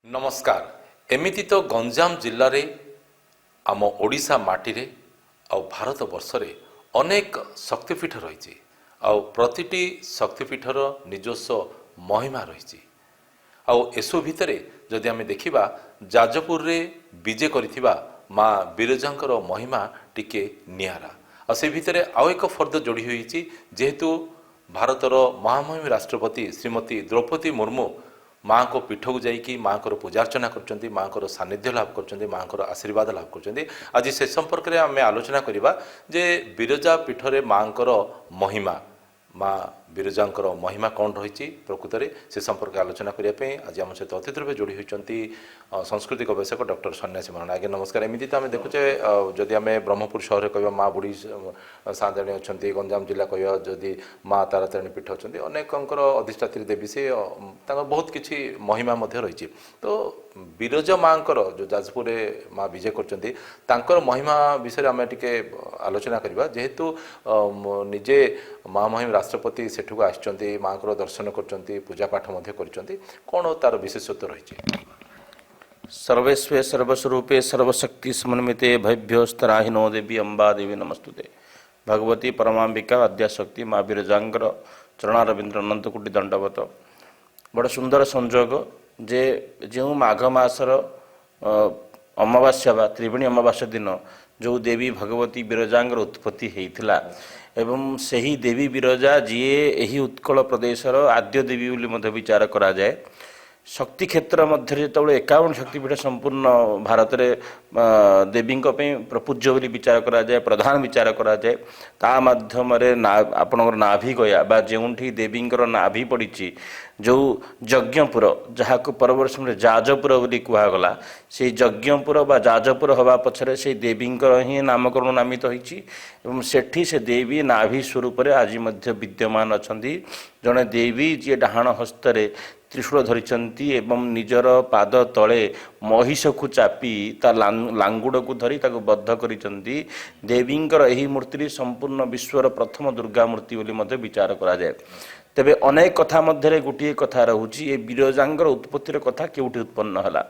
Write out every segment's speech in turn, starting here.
नमस्कार। एमिति तो गंजाम जिले में आम ओडिशा माटी रे आ भारत वर्ष रे अनेक शक्तिपीठ रही प्रतिटी शक्तिपीठर निजस्व महिमा रही एसो भितर जदि आम देखा जाजपुर रे विजे करिथिबा माँ बिरजांकर महिमा टिके नियारा आ से भितर आउ एक फर्द जोड़ी होईची जेहेतु भारतर महामहिम राष्ट्रपति श्रीमती द्रौपदी मुर्मू माँ को पीठ को जाइकी माँ को पूजार्चना कर माँ को सानिध्य लाभ कर माँ को आशीर्वाद लाभ कर आज से संपर्क में आम आलोचना करवा जे बिरजा पीठ रे माँ महिमा माँ बिरजांकर महिमा कौन रही प्रकृत में से संपर्क आलोचना करने आज आम सहित अतिथि रूप जोड़ी होती संस्कृति गवेषक डॉक्टर सन्यासी महाराण। आगे नमस्कार। एमती तो आम देखुचे जदि आम ब्रह्मपुर सहर कह माँ बुढ़ी साँताणी अच्छा गंजाम जिला कह जदि माँ तारातारिणी पीठ अच्छा अनेकंर अधिष्ठात्री देवी से बहुत किसी महिमा रही तो बिरजा माँ जो जाजपुर माँ विजय कर महिमा विषय आम टे आलोचना करवा जेहेतु निजे महामहिम राष्ट्रपति सेठू आसुँच माँ को दर्शन कर पूजा पाठ कौन तार विशेषत्व रही। सर्वेस्वे सर्वस्वरूपे सर्वशक्ति समन्विते भव्योस्तराहिनो देवी अम्बा देवी नमस्तुते। भगवती परमांबिका अद्याशक्ति माँ बिरजांकर चरणारविंद्र अनंतकोटि दंडवत। बड़ सुंदर संजोग जे जो माघ मासर अमावास्या बा त्रिवेणी अमावास्या दिन जो देवी भगवती बिरजांकर उत्पत्ति होता एवं सही देवी बिरजा जीए यही उत्कल प्रदेशर आद्य देवी बोली विचार करा जाए। शक्ति क्षेत्र मध्य जो 51 शक्तिपीठ संपूर्ण भारत में देवी प्रपूज्य बोली विचार करा जाए प्रधान विचार करा जाए ता माध्यम आपणकर नाभि गया बा जोठी देवींकर नाभि पड़ी जो यज्ञपुर जहाँ को परवर्त समय जाजपुर बोली कहगला से यज्ञपुर बा जाजपुर हवा पछरे से देवींकर ही नामकरण नामित होइछि एवं सेठी से देवी नाभि स्वरूप आज मध्य विद्यमान अछंती। जड़े देवी जी डाहाण हस्तरे त्रिशूल धरिचंती एवं निजर पाद तले महिष को चापी ता लांगुड़ को धरी ताको बद्ध करिचंती। देवींकर एही मूर्ति संपूर्ण विश्वर प्रथम दुर्गा मूर्ति बोली मध्य विचार करा जाए। तेबे अनेक कथा मध्य गोटे कथा रहुची ए बिरजांकर उत्पत्तिर कथा केउठी उत्पन्न हला।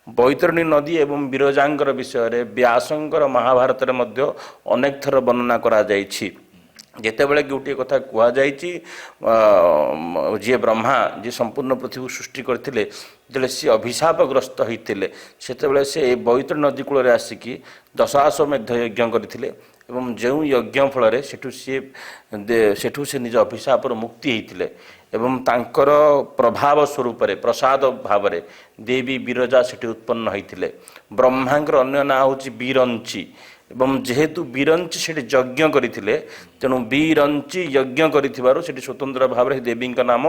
बैतरणी नदी एवं बिरजांकर विषय रे व्यासंकर महाभारत रे मध्य अनेक थर वर्णना करा जायछि। जेतेबेले गोटे कथा कुआ जायछि जे ब्रह्मा जे संपूर्ण पृथ्वी सृष्टि करथिले जेले सी अभिशापग्रस्त होइतिले सेतेबेले से बैतरणी नदी कूल रे आसिकी दशाश्वमेध यज्ञ करथिले एवं जो यज्ञ फल सेठू से निज अभिशापर मुक्ति होते एवं तांकर प्रभाव स्वरूप प्रसाद भाव देवी बिरजा सेठी उत्पन्न होते। ब्रह्मांकर अन्य ना हूँ बीरंची एवं जेहेतु बीरंची से यज्ञ करते तेणु बीरंची यज्ञ कर स्वतंत्र भाव में देवी नाम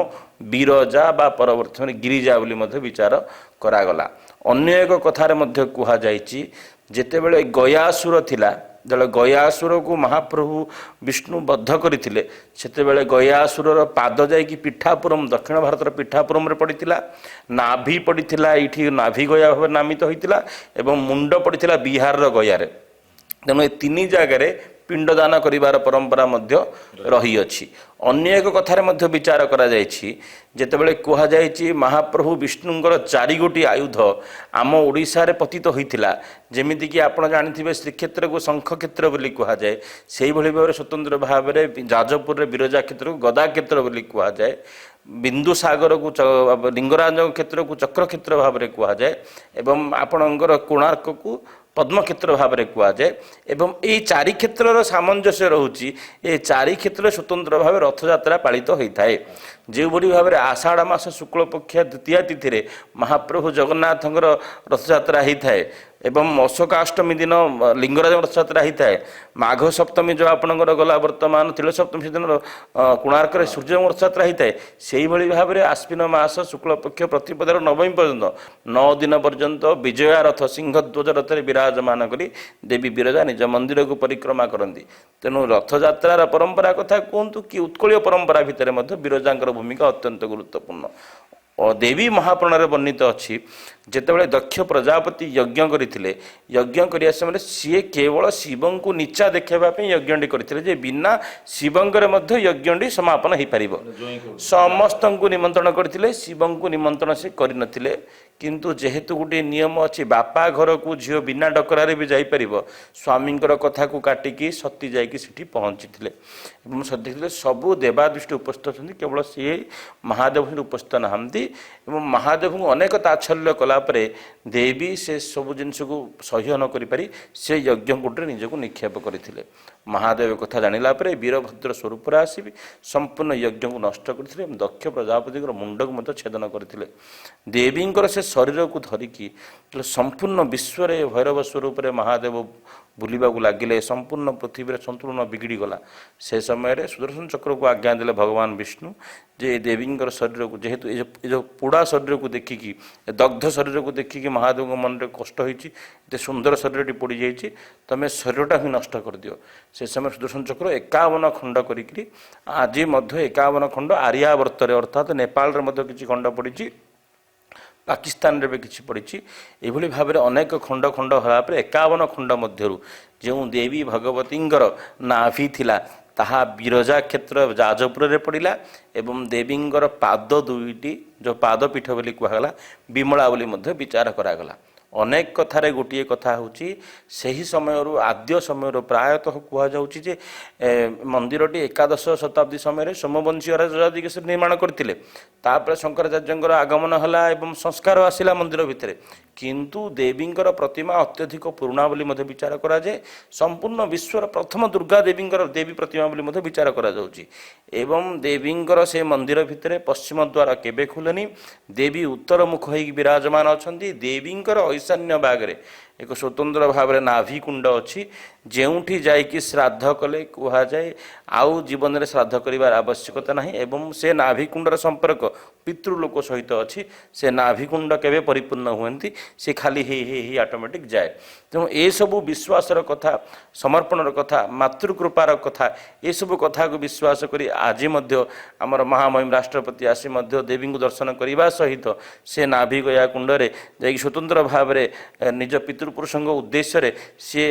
बिरजा बा परवर्त गिरिजा बोली विचार करागला। अन्य एक कथार कहुई जेतेबेले गयासुर थिला जब गयासुर को महाप्रभु विष्णु बद्ध करते सेतेबेले गयासुर पाद जाइकी पीठापुरम दक्षिण भारतर पीठापुरम पड़ता नाभि पड़ता ये नाभि गया भाव नामित होता एवं मुंड पड़ता बिहार गयार तेणु ये तीन जगार पिंडदान करिवार परंपरा मध्य रही अछि। अन्य एक कथार मध्य विचार करा जायछि जेतेबेले कुहा जायछि महाप्रभु विष्णुंकर 4 गोटी आयुध आम ओडिशा रे पतित होइतिला जेमिति कि आपण जानिथिबे श्रीक्षेत्र को शंख क्षेत्र बोली कुहा जाए सेही भली भाव स्वतंत्र भाव में जाजपुर रे बिरजा क्षेत्र को गदा क्षेत्र बोली कुहा जाए बिंदु सागर को लिंगराज क्षेत्र को चक्र क्षेत्र भाव में कुहा जाए एवं आपणकर कोणार्क को पद्म क्षेत्र भाव में कहुए एवं ये 4 क्षेत्र सामंजस्य रोचे ये 4 क्षेत्र स्वतंत्र भाव रथयात्रा पालित होता है। जो बड़ी भाव में आषाढ़ मास शुक्ल पक्ष द्वितीय तिथि महाप्रभु जगन्नाथ रथयात्रा होता है एवं अशोकाष्टमी दिन लिंगराज रथयात्रा होता है। माघ सप्तमी जो आपणकर गला वर्तमान तिल सप्तमी दिन कोणार्क सूर्य रथयात्रा होता है से भाव में आश्विन मास शुक्ल पक्ष प्रतिपदार नवमी पर्यंत 9 दिन पर्यंत विजया रथ सिंहध्वज रथ विराजमान करी देवी बिरजा निज मंदिर को परिक्रमा करती। तेणु रथयात्रार परंपरा कथा कहतु कि उत्कलीय परंपरा भितर बिरजांकर भूमिका अत्यंत गुरुत्वपूर्ण। और देवी महापुराण वर्णित अच्छी जितेबाला दक्ष प्रजापति यज्ञ करते यज्ञ करने समय सी केवल शिव को नीचा देखापी यज्ञ करते बिना शिवंकर यज्ञ समापन हो पार समस्त को निमंत्रण करते शिव को निमंत्रण से करनथिले କିନ୍ତୁ ଯେହେତୁ ଗୋଟିଏ ନିୟମ ଅଛି ବାପା ଘରକୁ ଝିଅ ବିନା ଡକରାରେ ବି ଯାଇପାରିବ, ସ୍ୱାମୀଙ୍କର କଥାକୁ କାଟିକି ସତୀ ଯାଇକି ସେଠି ପହଞ୍ଚିଥିଲେ ଏବଂ ସତୀ ଦେଖିଥିଲେ ସବୁ ଦେବାଦୃଷ୍ଟି ଉପସ୍ଥିତ ଅଛନ୍ତି, କେବଳ ସିଏ ମହାଦେବ ସେଠି ଉପସ୍ଥିତ ନାହାନ୍ତି ଏବଂ ମହାଦେବଙ୍କୁ ଅନେକ ତାଚ୍ଛଲ୍ୟ କଲା ପରେ ଦେବୀ ସେ ସବୁ ଜିନିଷକୁ ସହ୍ୟ ନ କରିପାରି ସେ ଯଜ୍ଞକୁଣ୍ଡରେ ନିଜକୁ ନିକ୍ଷେପ କରିଥିଲେ। ମହାଦେବ କଥା ଜାଣିଲା ପରେ ବୀରଭଦ୍ର ସ୍ୱରୂପରେ ଆସିବି ସମ୍ପୂର୍ଣ୍ଣ ଯଜ୍ଞକୁ ନଷ୍ଟ କରିଥିଲେ ଏବଂ ଦକ୍ଷ ପ୍ରଜାପତିଙ୍କର ମୁଣ୍ଡକୁ ମଧ୍ୟ ଛେଦନ କରିଥିଲେ। ଦେବୀଙ୍କର ସେ ଶରୀରକୁ ଧରିକି ସମ୍ପୂର୍ଣ୍ଣ ବିଶ୍ୱରେ ଭୈରବ ସ୍ୱରୂପରେ ମହାଦେବ ବୁଲିବାକୁ ଲାଗିଲେ, ସମ୍ପୂର୍ଣ୍ଣ ପୃଥିବୀରେ ସନ୍ତୁଳନ ବିଗିଡ଼ିଗଲା। ସେ ସମୟରେ ସୁଦର୍ଶନ ଚକ୍ରକୁ ଆଜ୍ଞା ଦେଲେ ଭଗବାନ ବିଷ୍ଣୁ ଯେ ଦେବୀଙ୍କର ଶରୀରକୁ, ଯେହେତୁ ଏ ଯେଉଁ ପୋଡ଼ା ଶରୀରକୁ ଦେଖିକି, ଦଗ୍ଧ ଶରୀରକୁ ଦେଖିକି ମହାଦେବଙ୍କ ମନରେ କଷ୍ଟ ହୋଇଛି, ଏତେ ସୁନ୍ଦର ଶରୀରଟି ପୋଡ଼ିଯାଇଛି, ତୁମେ ଶରୀରଟା ହିଁ ନଷ୍ଟ କରିଦିଅ। ସେ ସମୟରେ ସୁଦର୍ଶନ ଚକ୍ର 51 ଖଣ୍ଡ କରିକିରି ଆଜି ମଧ୍ୟ 51 ଖଣ୍ଡ ଆର୍ୟାବର୍ତ୍ତରେ ଅର୍ଥାତ୍ ନେପାଳରେ ମଧ୍ୟ କିଛି ଖଣ୍ଡ ପଡ଼ିଛି, ପାକିସ୍ତାନରେ ବି କିଛି ପଡ଼ିଛି। ଏଭଳି ଭାବରେ ଅନେକ ଖଣ୍ଡ ଖଣ୍ଡ ହେଲା ପରେ 51 ଖଣ୍ଡ ମଧ୍ୟରୁ ଯେଉଁ ଦେବୀ ଭଗବତୀଙ୍କର ନାଭି ଥିଲା ତାହା ବିରଜା କ୍ଷେତ୍ର ଯାଜପୁରରେ ପଡ଼ିଲା ଏବଂ ଦେବୀଙ୍କର ପାଦ ଦୁଇଟି ଯେଉଁ ପାଦପୀଠ ବୋଲି କୁହାଗଲା ବିମଳା ବୋଲି ମଧ୍ୟ ବିଚାର କରାଗଲା। ଅନେକ କଥାରେ ଗୋଟିଏ କଥା ହେଉଛି ସେହି ସମୟରୁ ଆଦ୍ୟ ସମୟରୁ ପ୍ରାୟତଃ କୁହାଯାଉଛି ଯେ ମନ୍ଦିରଟି ଏକାଦଶ ଶତାବ୍ଦୀ ସମୟରେ ସୋମବଂଶୀ ରାଜା ସେ ନିର୍ମାଣ କରିଥିଲେ। ତାପରେ ଶଙ୍କରାଚାର୍ଯ୍ୟଙ୍କର ଆଗମନ ହେଲା ଏବଂ ସଂସ୍କାର ଆସିଲା ମନ୍ଦିର ଭିତରେ, କିନ୍ତୁ ଦେବୀଙ୍କର ପ୍ରତିମା ଅତ୍ୟଧିକ ପୁରୁଣା ବୋଲି ମଧ୍ୟ ବିଚାର କରାଯାଏ। ସମ୍ପୂର୍ଣ୍ଣ ବିଶ୍ୱର ପ୍ରଥମ ଦୁର୍ଗା ଦେବୀଙ୍କର ଦେବୀ ପ୍ରତିମା ବୋଲି ମଧ୍ୟ ବିଚାର କରାଯାଉଛି ଏବଂ ଦେବୀଙ୍କର ସେ ମନ୍ଦିର ଭିତରେ ପଶ୍ଚିମ ଦ୍ୱାର କେବେ ଖୋଲେନି, ଦେବୀ ଉତ୍ତରମୁଖ ହୋଇକି ବିରାଜମାନ ଅଛନ୍ତି। ଦେବୀଙ୍କର ଈଶାନ୍ୟ ଭାଗରେ ଏକ ସ୍ୱତନ୍ତ୍ର ଭାବରେ ନାଭି କୁଣ୍ଡ ଅଛି, ଯେଉଁଠି ଯାଇକି ଶ୍ରାଦ୍ଧ କଲେ କୁହାଯାଏ ଆଉ ଜୀବନରେ ଶ୍ରାଦ୍ଧ କରିବାର ଆବଶ୍ୟକତା ନାହିଁ ଏବଂ ସେ ନାଭି କୁଣ୍ଡର ସମ୍ପର୍କ ପିତୃଲୋକ ସହିତ ଅଛି। ସେ ନାଭି କୁଣ୍ଡ କେବେ ପରିପୂର୍ଣ୍ଣ ହୁଅନ୍ତି, ସେ ଖାଲି ହେଇ ହେଇ ହେଇ ଅଟୋମେଟିକ୍ ଯାଏ। ତେଣୁ ଏସବୁ ବିଶ୍ୱାସର କଥା, ସମର୍ପଣର କଥା, ମାତୃକୃପାର କଥା, ଏସବୁ କଥାକୁ ବିଶ୍ୱାସ କରି ଆଜି ମଧ୍ୟ ଆମର ମହାମହିମ ରାଷ୍ଟ୍ରପତି ଆସି ମଧ୍ୟ ଦେବୀଙ୍କୁ ଦର୍ଶନ କରିବା ସହିତ ସେ ନାଭି ଗୟା କୁଣ୍ଡରେ ଯାଇକି ସ୍ୱତନ୍ତ୍ର ଭାବରେ ନିଜ ପିତୃପୁରୁଷଙ୍କ ଉଦ୍ଦେଶ୍ୟରେ ସିଏ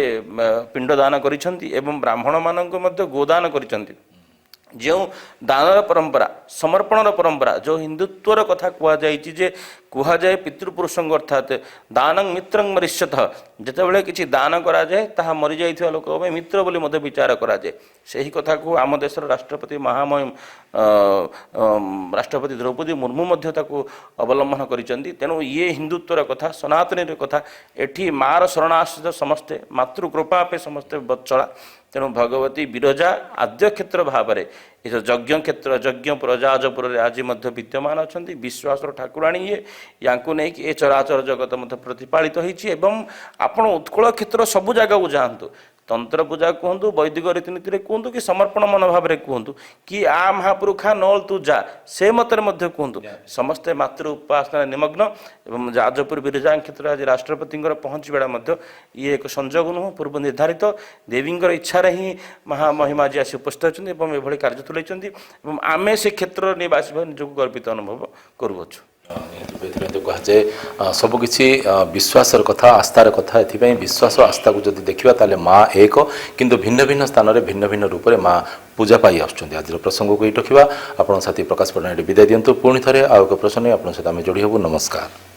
ପିଣ୍ଡଦାନ କରିଛନ୍ତି ଏବଂ ବ୍ରାହ୍ମଣମାନଙ୍କୁ ମଧ୍ୟ ଗୋଦାନ କରିଛନ୍ତି। ଯେଉଁ ଦାନର ପରମ୍ପରା, ସମର୍ପଣର ପରମ୍ପରା, ଯେଉଁ ହିନ୍ଦୁତ୍ୱର କଥା କୁହାଯାଇଛି ଯେ କୁହାଯାଏ ପିତୃପୁରୁଷଙ୍କ ଅର୍ଥାତ୍ ଦାନଂ ମିତ୍ରଂ ମରିଷ୍ୟତଃ, ଯେତେବେଳେ କିଛି ଦାନ କରାଯାଏ ତାହା ମରିଯାଇଥିବା ଲୋକ ପାଇଁ ମିତ୍ର ବୋଲି ମଧ୍ୟ ବିଚାର କରାଯାଏ। ସେହି କଥାକୁ ଆମ ଦେଶର ରାଷ୍ଟ୍ରପତି ମହାମହିମ ରାଷ୍ଟ୍ରପତି ଦ୍ରୌପଦୀ ମୁର୍ମୁ ମଧ୍ୟ ତାକୁ ଅବଲମ୍ବନ କରିଛନ୍ତି। ତେଣୁ ଇଏ ହିନ୍ଦୁତ୍ୱର କଥା, ସନାତନୀର କଥା। ଏଠି ମାଆର ଶରଣାଶ୍ରିତ ସମସ୍ତେ, ମାତୃକୃପା ପେ ସମସ୍ତେ ବତ୍ସଳା। ତେଣୁ ଭଗବତୀ ବିରଜା ଆଦ୍ୟକ୍ଷେତ୍ର ଭାବରେ ଏ ଯେଉଁ ଯଜ୍ଞକ୍ଷେତ୍ର ଯଜ୍ଞପୁର ଯାଜପୁରରେ ଆଜି ମଧ୍ୟ ବିଦ୍ୟମାନ ଅଛନ୍ତି। ବିଶ୍ୱାସର ଠାକୁରାଣୀ ଇଏ, ୟାଙ୍କୁ ନେଇକି ଏ ଚରାଚର ଜଗତ ମଧ୍ୟ ପ୍ରତିପାଳିତ ହୋଇଛି ଏବଂ ଆପଣ ଉତ୍କଳ କ୍ଷେତ୍ର ସବୁ ଜାଗାକୁ ଯାଆନ୍ତୁ, ତନ୍ତ୍ର ପୂଜା କୁହନ୍ତୁ, ବୈଦିକ ରୀତିନୀତିରେ କୁହନ୍ତୁ କି ସମର୍ପଣ ମନୋଭାବରେ କୁହନ୍ତୁ କି ଆ ମହାପୁରୁଖା ନଳ ତୁ ଯା ସେ ମତରେ ମଧ୍ୟ କୁହନ୍ତୁ, ସମସ୍ତେ ମାତୃ ଉପାସନାରେ ନିମଗ୍ନ ଏବଂ ଯାଜପୁର ବିରଜା କ୍ଷେତ୍ରରେ ଆଜି ରାଷ୍ଟ୍ରପତିଙ୍କର ପହଞ୍ଚିବାଟା ମଧ୍ୟ ଇଏ ଏକ ସଂଯୋଗ ନୁହଁ, ପୂର୍ବ ନିର୍ଦ୍ଧାରିତ। ଦେବୀଙ୍କର ଇଚ୍ଛାରେ ହିଁ ମହାମହିମା ଆଜି ଆସି ଉପସ୍ଥିତ ଅଛନ୍ତି ଏବଂ ଏଭଳି କାର୍ଯ୍ୟ ତୁଲାଇଛନ୍ତି ଏବଂ ଆମେ ସେ କ୍ଷେତ୍ରରେ ନିବାସୀ ଭାବେ ନିଜକୁ ଗର୍ବିତ ଅନୁଭବ କରୁଅଛୁ। ଏଥିପାଇଁ ତ କୁହାଯାଏ ସବୁକିଛି ବିଶ୍ୱାସର କଥା, ଆସ୍ଥାର କଥା। ଏଥିପାଇଁ ବିଶ୍ୱାସ ଆସ୍ଥାକୁ ଯଦି ଦେଖିବା ତାହେଲେ ମା ଏକ, କିନ୍ତୁ ଭିନ୍ନ ଭିନ୍ନ ସ୍ଥାନରେ ଭିନ୍ନ ଭିନ୍ନ ରୂପରେ ମା ପୂଜା ପାଇ ଆସୁଛନ୍ତି। ଆଜିର ପ୍ରସଙ୍ଗକୁ ଏଇଠି ରଖିବା। ଆପଣଙ୍କ ସାଥୀ ପ୍ରକାଶ ପଟ୍ଟନାୟକ ବିଦାୟ ଦିଅନ୍ତୁ। ପୁଣି ଥରେ ଆଉ ଏକ ପ୍ରସଙ୍ଗ ଆପଣଙ୍କ ସହିତ ଆମେ ଯୋଡ଼ି ହେବୁ। ନମସ୍କାର।